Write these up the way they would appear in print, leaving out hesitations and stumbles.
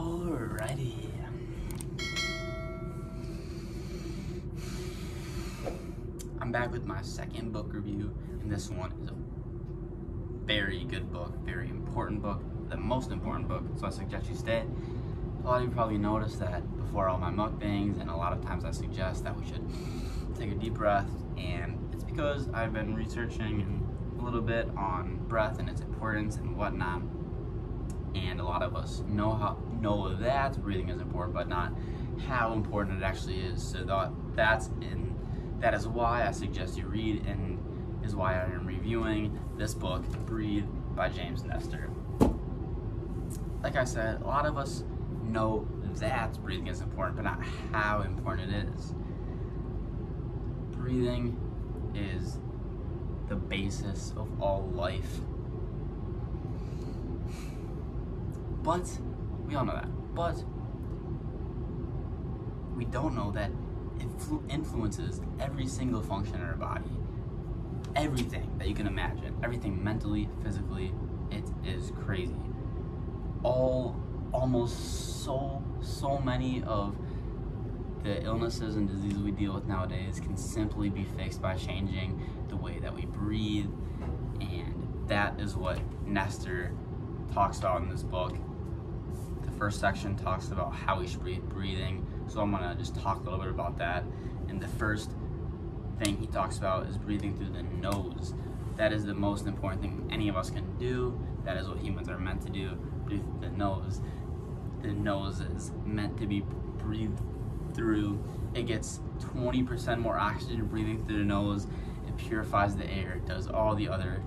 Alrighty. I'm back with my second book review, and this one is a very good book, very important book, the most important book, so I suggest you stay. A lot of you probably noticed that before all my mukbangs, and a lot of times I suggest that we should take a deep breath, and it's because I've been researching a little bit on breath and its importance and whatnot, and a lot of us know that breathing is important, but not how important it actually is. So that is why I suggest you read, and is why I am reviewing this book, Breathe by James Nestor. Like I said, a lot of us know that breathing is important, but not how important it is. Breathing is the basis of all life. But, we all know that, but we don't know that it influences every single function in our body. Everything that you can imagine, everything mentally, physically, it is crazy. Almost so many of the illnesses and diseases we deal with nowadays can simply be fixed by changing the way that we breathe, and that is what Nestor talks about in this book. The first section talks about how we should be breathing, so I'm gonna just talk a little bit about that. And the first thing he talks about is breathing through the nose. That is the most important thing any of us can do. That is what humans are meant to do, breathe through the nose. The nose is meant to be breathed through. It gets 20% more oxygen breathing through the nose. It purifies the air. It does all the other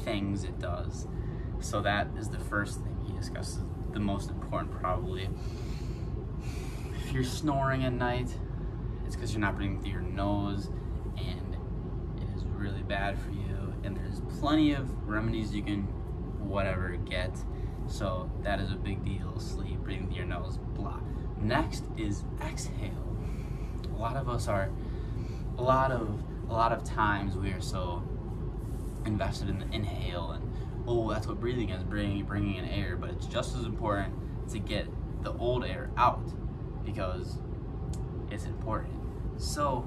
things it does. So that is the first thing he discusses, the most important probably. If you're snoring at night, it's because you're not breathing through your nose, and it is really bad for you, and there's plenty of remedies you can get. So that is a big deal. Sleep, breathing through your nose, blah. Next is exhale. A lot of times we are so invested in the inhale, and oh, that's what breathing is, bringing in air, but it's just as important to get the old air out, because it's important. So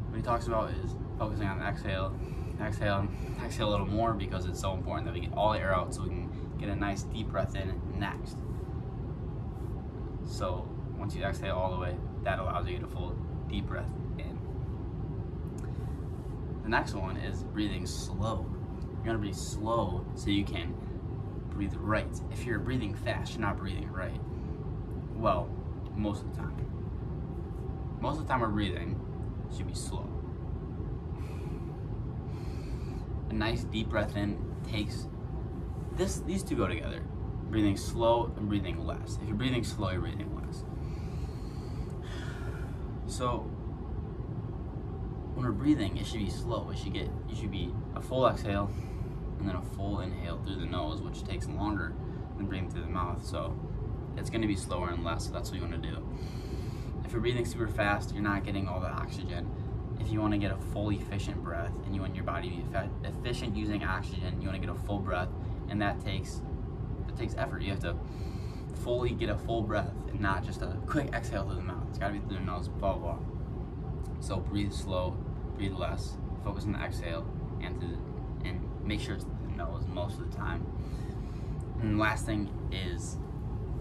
what he talks about is focusing on the exhale a little more, because it's so important that we get all the air out so we can get a nice deep breath in next. So once you exhale all the way, that allows you to get a full deep breath in. The next one is breathing slow. You're gonna breathe slow so you can breathe right. If you're breathing fast, you're not breathing right. Well, most of the time. Most of the time we're breathing should be slow. A nice deep breath in takes these two go together. Breathing slow and breathing less. If you're breathing slow, you're breathing less. So when we're breathing, it should be slow. It should be a full exhale and then a full inhale through the nose, which takes longer than breathing through the mouth. So it's going to be slower and less. So that's what you want to do. If you're breathing super fast, you're not getting all the oxygen. If you want to get a full efficient breath, and you want your body to be efficient using oxygen, you want to get a full breath, and that takes effort. You have to fully get a full breath and not just a quick exhale through the mouth. It's got to be through the nose, blah, blah. So breathe slow, breathe less, focus on the exhale, and make sure it's through the nose most of the time. And the last thing is,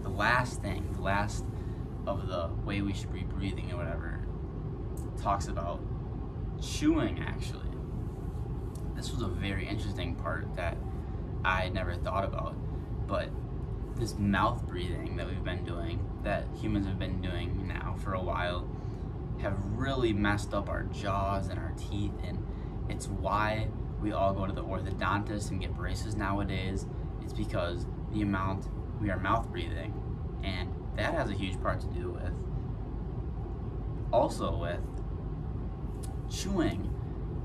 the last of the way we should be breathing or whatever, talks about chewing, actually. This was a very interesting part that I never thought about, but this mouth breathing that we've been doing, that humans have been doing now for a while, have really messed up our jaws and our teeth, and it's why we all go to the orthodontist and get braces nowadays. It's because the amount we are mouth breathing, and that has a huge part to do with also with chewing.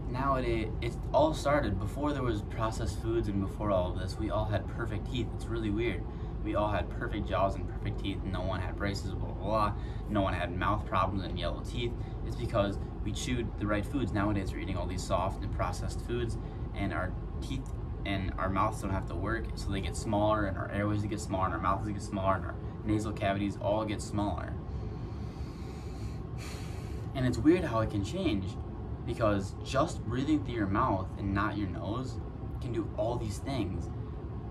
Nowadays, it all started before there was processed foods, and before all of this, we all had perfect teeth. It's really weird. We all had perfect jaws and perfect teeth. No one had braces, blah, blah, blah. No one had mouth problems and yellow teeth. It's because we chewed the right foods. Nowadays, we're eating all these soft and processed foods, and our teeth and our mouths don't have to work, so they get smaller, and our airways get smaller, and our mouths get smaller, and our nasal cavities all get smaller. And it's weird how it can change, because just breathing through your mouth and not your nose can do all these things.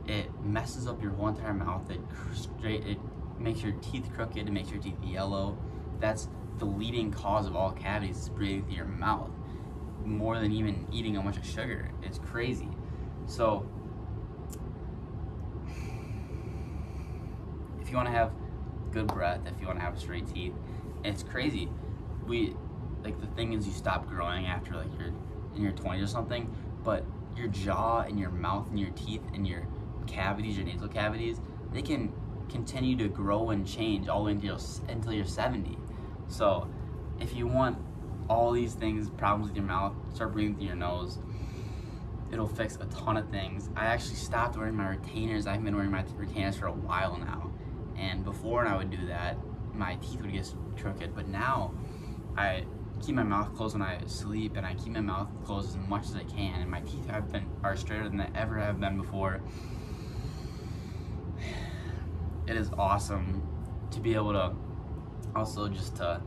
It messes up your whole entire mouth. It makes your teeth crooked. It makes your teeth yellow. That's the leading cause of all cavities, is breathing through your mouth, more than even eating a bunch of sugar. It's crazy. So if you want to have good breath, if you want to have straight teeth, it's crazy. The thing is, you stop growing after like you're in your 20s or something, but your jaw and your mouth and your teeth and your cavities, your nasal cavities, they can continue to grow and change all the way until you're 70. So if you want all these things, problems with your mouth, start breathing through your nose. It'll fix a ton of things. I actually stopped wearing my retainers. I've been wearing my retainers for a while now. And before, when I would do that, my teeth would get crooked. But now, I keep my mouth closed when I sleep, and I keep my mouth closed as much as I can. And my teeth are straighter than they ever have been before. It is awesome to be able to also just to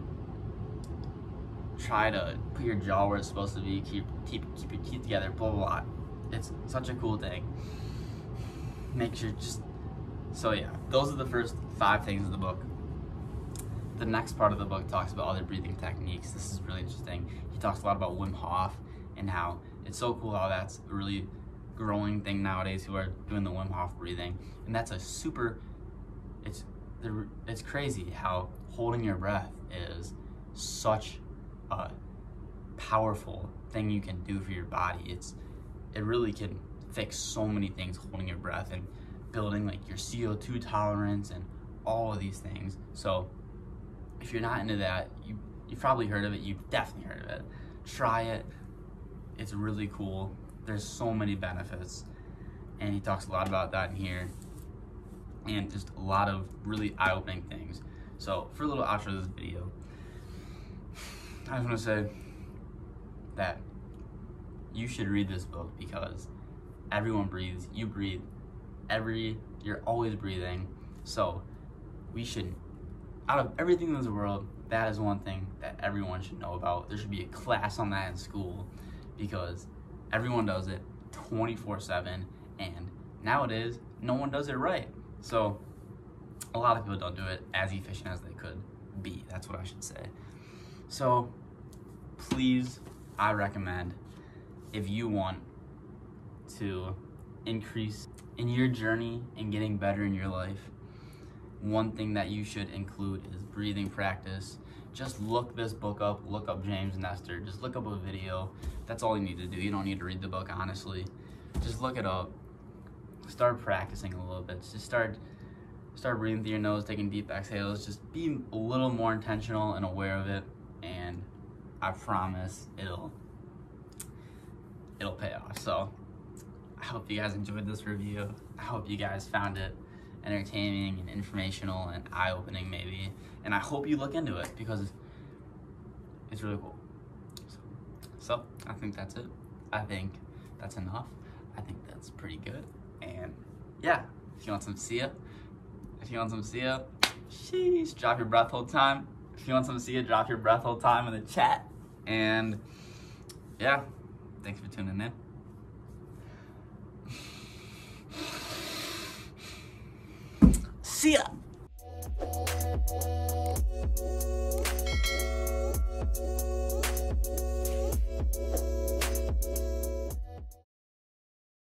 try to put your jaw where it's supposed to be, keep your teeth together, blah, blah, blah. It's such a cool thing. Make sure so yeah, those are the first 5 things of the book. The next part of the book talks about other breathing techniques. This is really interesting. He talks a lot about Wim Hof and how it's so cool how that's a really growing thing nowadays, who are doing the Wim Hof breathing. And that's it's crazy how holding your breath is such a powerful thing you can do for your body. It really can fix so many things, holding your breath and building like your CO2 tolerance and all of these things. So if you're not into that, you've probably heard of it. You've definitely heard of it. Try it. It's really cool. There's so many benefits, and he talks a lot about that in here, and just a lot of really eye-opening things. So for a little outro of this video, I just want to say that you should read this book, because everyone breathes. You breathe. You're always breathing. So we should, out of everything in this world, that is one thing that everyone should know about. There should be a class on that in school, because everyone does it 24/7, and nowadays no one does it right. So a lot of people don't do it as efficient as they could be. That's what I should say. So please, I recommend, if you want to increase in your journey and getting better in your life, one thing that you should include is breathing practice. Just look this book up, look up James Nestor, just look up a video. That's all you need to do. You don't need to read the book, honestly. Just look it up. Start practicing a little bit. Just start breathing through your nose, taking deep exhales. Just be a little more intentional and aware of it, and I promise it'll pay off. So I hope you guys enjoyed this review. I hope you guys found it entertaining and informational and eye-opening maybe, and I hope you look into it, because it's really cool. So I think that's it. I think that's enough. I think that's pretty good. And yeah, if you want some Sia, sheesh, drop your breath hold time. If you want some Sia, drop your breath hold time in the chat. And yeah, thanks for tuning in. See ya!